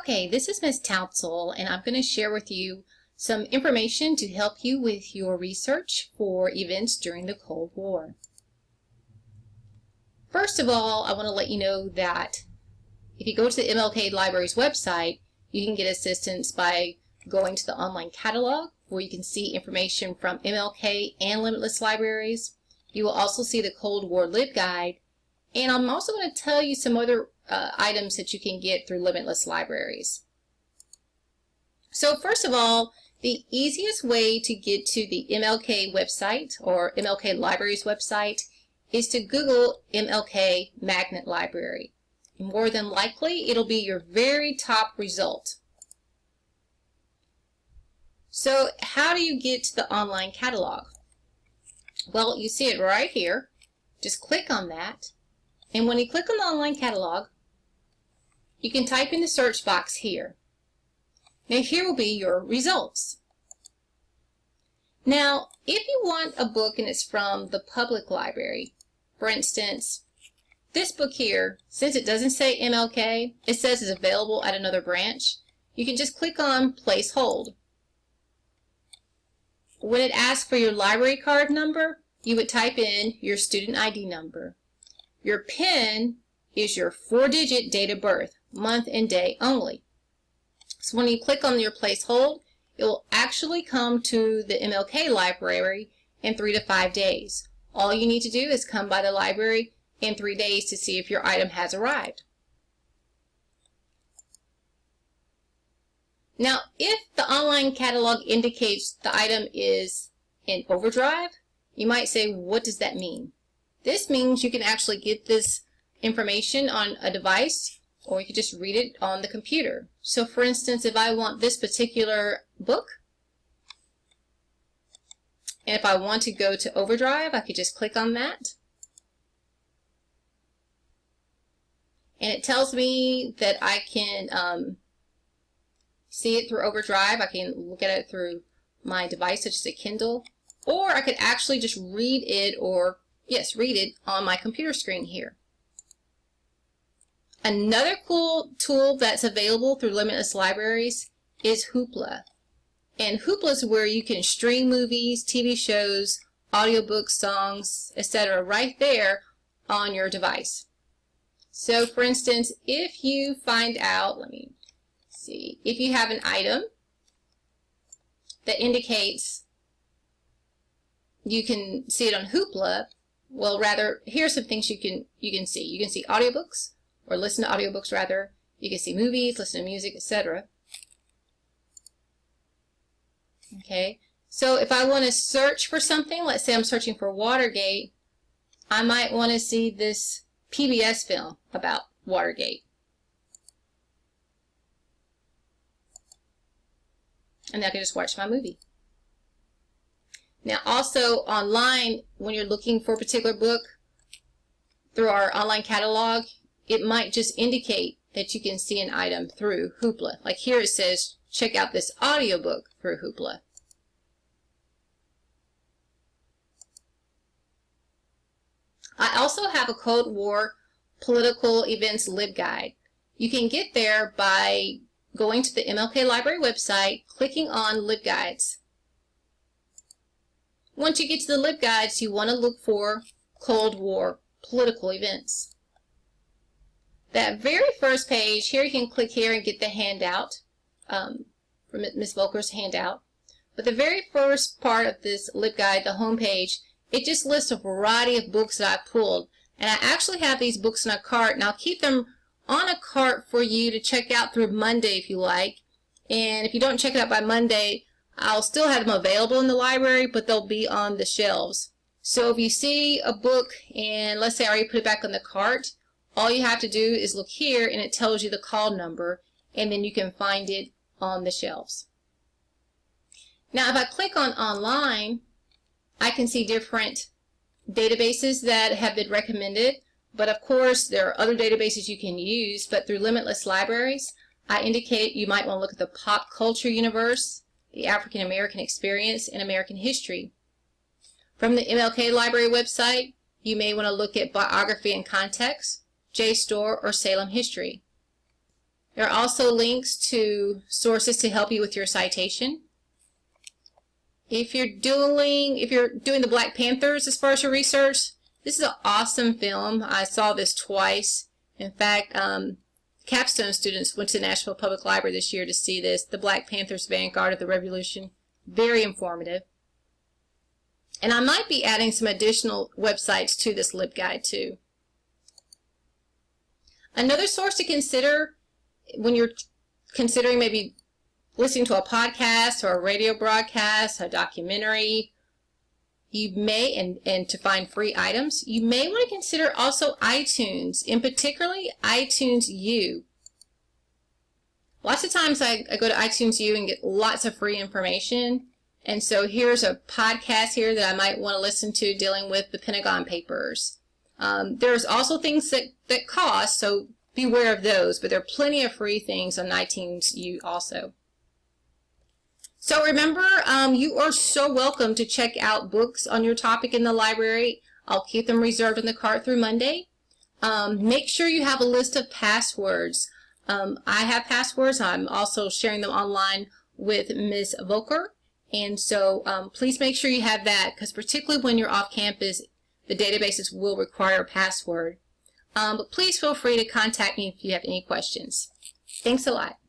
Okay, this is Ms. Townsell, and I'm going to share with you some information to help you with your research for events during the Cold War. First of all, I want to let you know that if you go to the MLK Library's website, you can get assistance by going to the online catalog, where you can see information from MLK and Limitless Libraries. You will also see the Cold War LibGuide, and I'm also going to tell you some other items that you can get through Limitless Libraries. So first of all, the easiest way to get to the MLK website or MLK Library's website is to Google MLK Magnet Library. More than likely, it'll be your very top result. So how do you get to the online catalog? Well, you see it right here. Just click on that. And when you click on the online catalog, you can type in the search box here. Now here will be your results. Now, if you want a book and it's from the public library, for instance, this book here, since it doesn't say MLK, it says it's available at another branch, you can just click on Place Hold. When it asks for your library card number, you would type in your student ID number. Your PIN is your 4-digit date of birth, month and day only. So when you click on your Place Hold, it will actually come to the MLK library in 3 to 5 days. All you need to do is come by the library in 3 days to see if your item has arrived. Now, if the online catalog indicates the item is in overdrive, you might say, what does that mean? This means you can actually get this information on a device, or you can just read it on the computer. So for instance, if I want this particular book, and if I want to go to overdrive, I could just click on that. And it tells me that I can see it through overdrive. I can look at it through my device, such as a Kindle, or I could actually just read it, or read it on my computer screen here. Another cool tool that's available through Limitless Libraries is Hoopla. And Hoopla is where you can stream movies, TV shows, audiobooks, songs, etc. right there on your device. So for instance, if you find out, if you have an item that indicates you can see it on Hoopla, well, rather, here's some things you can see. You can see audiobooks, or listen to audiobooks rather. You can see movies, listen to music, etc. Okay, so if I want to search for something, let's say I'm searching for Watergate, I might want to see this PBS film about Watergate. And I can just watch my movie. Now also online, when you're looking for a particular book through our online catalog, it might just indicate that you can see an item through Hoopla. Like here it says, check out this audiobook through Hoopla. I also have a Cold War political events LibGuide. You can get there by going to the MLK Library website, clicking on LibGuides. Once you get to the LibGuides, you want to look for Cold War political events. That very first page, here you can click here and get the handout, from Ms. Volker's handout. But the very first part of this LibGuide, the home page, it just lists a variety of books that I pulled. And I actually have these books in a cart, and I'll keep them on a cart for you to check out through Monday if you like. And if you don't check it out by Monday, I'll still have them available in the library, but they'll be on the shelves. So if you see a book and let's say I already put it back on the cart, all you have to do is look here and it tells you the call number, and then you can find it on the shelves. Now if I click on online, I can see different databases that have been recommended, but of course there are other databases you can use. But through Limitless Libraries, I indicate you might want to look at the pop culture universe, the African American experience, and American history. From the MLK Library website, you may want to look at biography and context, JSTOR, or Salem history. There are also links to sources to help you with your citation. If you're doing the Black Panthers as far as your research, this is an awesome film. I saw this twice. In fact, capstone students went to Nashville Public Library this year to see this, The Black Panthers Vanguard of the Revolution. Very informative. And I might be adding some additional websites to this LibGuide too. Another source to consider when you're considering maybe listening to a podcast or a radio broadcast, a documentary, you may, and to find free items, you may want to consider also iTunes, and particularly iTunes U. Lots of times I go to iTunes U and get lots of free information, and so here's a podcast here that I might want to listen to dealing with the Pentagon Papers. There's also things that cost, so beware of those, but there are plenty of free things on iTunes U also. So remember, you are so welcome to check out books on your topic in the library. I'll keep them reserved in the cart through Monday. Make sure you have a list of passwords. I have passwords. I'm also sharing them online with Ms. Volker. And so please make sure you have that, because particularly when you're off campus, the databases will require a password. But please feel free to contact me if you have any questions. Thanks a lot.